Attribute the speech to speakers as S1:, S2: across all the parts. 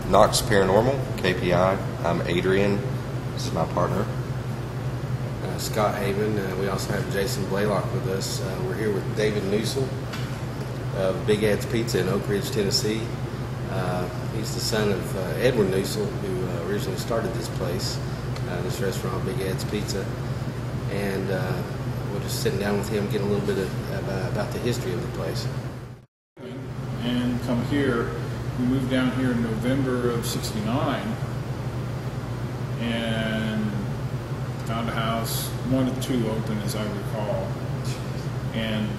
S1: Knox Paranormal, KPI. I'm Adrian. This is my partner.
S2: Scott Haven. We also have Jason Blaylock with us. We're here with David Newsel of Big Ed's Pizza in Oak Ridge, Tennessee. He's the son of Edwin Newsel, who originally started this place, this restaurant, Big Ed's Pizza. And we're just sitting down with him, getting a little bit about the history of the place.
S3: And come here. We moved down here in November of '69 and found a house, one of two open as I recall, and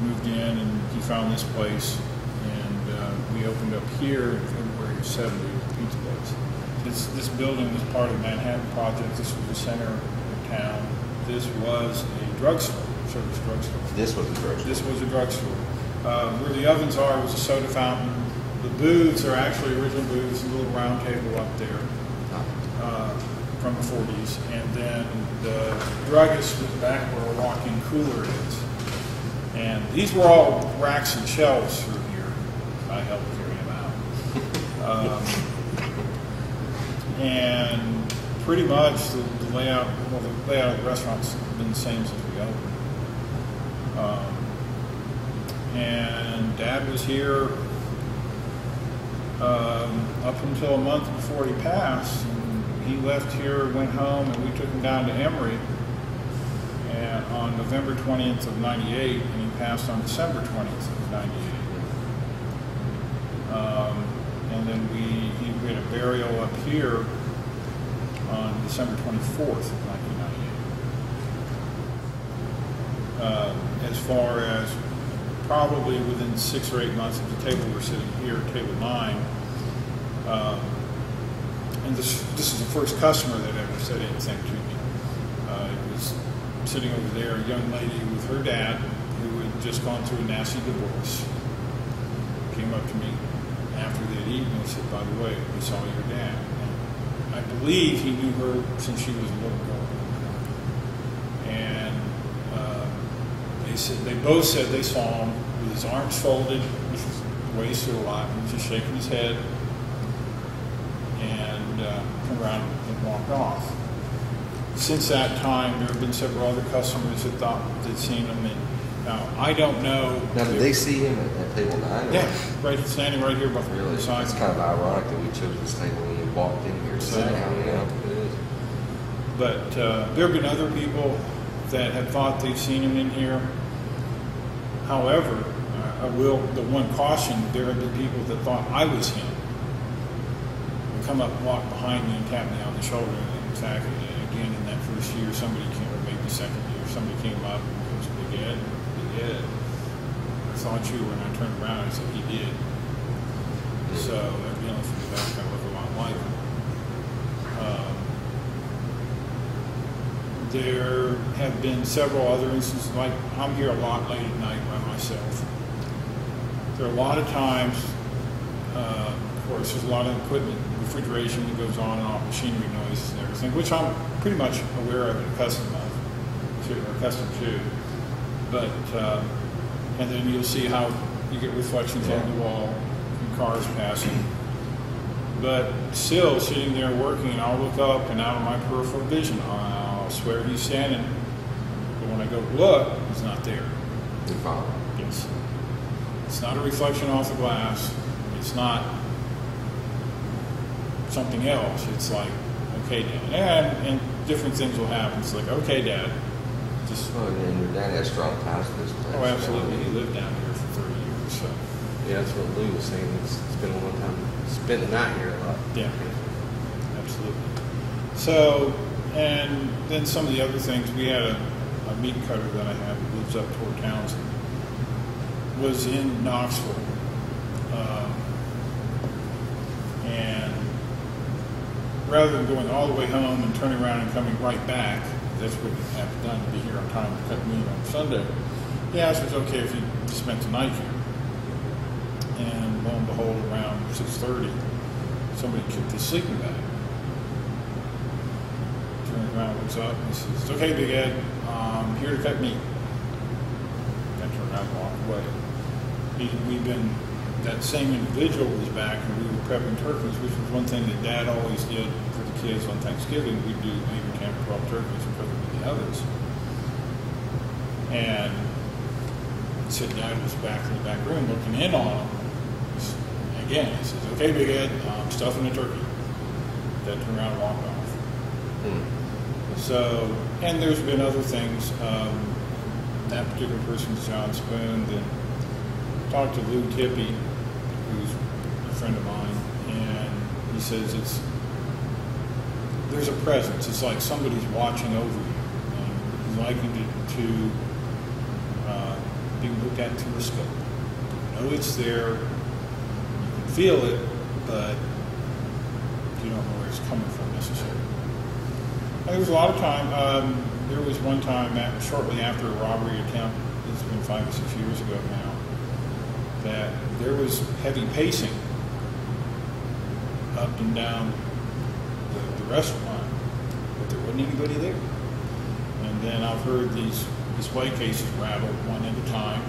S3: moved in, and he found this place, and we opened up here in February of '70, the pizza place. This building was part of the Manhattan Project. This was the center of town. This was a drugstore, service drugstore.
S1: This was a drugstore.
S3: This was a drugstore. Where the ovens are was a soda fountain. The booths are actually original booths, a little round table up there from the 40s. And then the druggist was back where a walk-in cooler is. And these were all racks and shelves through here. I helped carry them out. And pretty much the layout, well, the layout of the restaurant's been the same since we opened. And Dad was here up until a month before he passed. And he left here, went home, and we took him down to Emory and on November 20th of '98, and he passed on December 20th of '98. And then we had a burial up here on December 24th of 1998. As far as probably within 6 or 8 months of the table we're sitting here, table 9, and this is the first customer that ever said anything to me. It was sitting over there, a young lady with her dad who had just gone through a nasty divorce, came up to me after they'd eaten and said, "By the way, we saw your dad." And I believe he knew her since she was a little girl. And they both said they saw him with his arms folded, which is the way he's still alive. He was just shaking his head and turned around and walked off. Since that time, there have been several other customers that thought they'd seen him. And now, I don't know.
S1: Now, did they see him at table 9?
S3: Yeah, right, standing right here by
S1: Really?
S3: the side.
S1: It's kind of ironic that we chose this table when we walked in here. So,
S2: Yeah, it is.
S3: But there have been other people that have thought they've seen him in here. However, I will, the one caution, there have been people that thought I was him. They come up and walk behind me and tap me on the shoulder. And in fact, again, in that first year, somebody came, or maybe second year, somebody came up and goes, Big Ed, I thought you were, and I turned around and I said, he did. So, evidently from the back, I look a lot like him. There have been several other instances, like I'm here a lot late at night by myself. There are a lot of times, of course, there's a lot of equipment, refrigeration that goes on and off, machinery noises and everything, which I'm pretty much aware of and accustomed to. But, and then you'll see how you get reflections on the wall from cars passing. But still, sitting there working, and I'll look up and out of my peripheral vision, I'll swear he's standing, but when I go look, he's not there.
S1: You're fine.
S3: Yes. It's not a reflection off the glass. It's not something else. It's like, okay, Dad. And different things will happen. It's like, okay, Dad. Just.
S1: Oh, and your dad has strong ties to this place.
S3: Oh, absolutely. He lived down here for 30 years. So.
S2: Yeah, that's what Lou was saying. It's been a long time. Spent the night here a lot.
S3: Yeah, absolutely. So, and then some of the other things, we had a meat cutter that I have who lives up toward Townsend, was in Knoxville. And rather than going all the way home and turning around and coming right back, that's what you have done to be here on time to cut meat on Sunday, he asked if it was okay if he spent the night here. And lo and behold, around 6:30, somebody kicked his sleeping bag. Turned around, looks up, and he says, "It's okay, Big Ed, I'm here to cut meat." Then turned around and walked away. We've been that same individual was back and we were prepping turkeys, which was one thing that Dad always did for the kids on Thanksgiving. We'd do maybe 10 or 12 turkeys and cook them in the ovens. And so Dad was back in the back room looking in on them. Again, he says, "Okay, Big Ed, I'm stuffing a turkey." Dad turned around and walked off. So, and there's been other things. That particular person's John Spoon. Then talked to Lou Tippy, who's a friend of mine, and he says there's a presence. It's like somebody's watching over you. And he's likened it to being looked at through a scope. You know it's there. You can feel it, but you don't know where it's coming from necessarily. And there was a lot of time. There was one time shortly after a robbery attempt. It's been 5 or 6 years ago now. That there was heavy pacing up and down the restaurant, but there wasn't anybody there. And then I've heard these display cases rattled one at a time.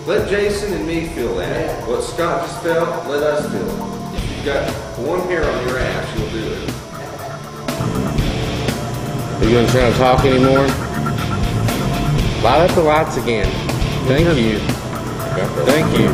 S2: Let Jason and me feel that. What Scott just felt, let us feel it. If you've got one hair on your ass, you'll do it. Are you going to try to talk anymore? Light up the lights again. Thank you. Thank you.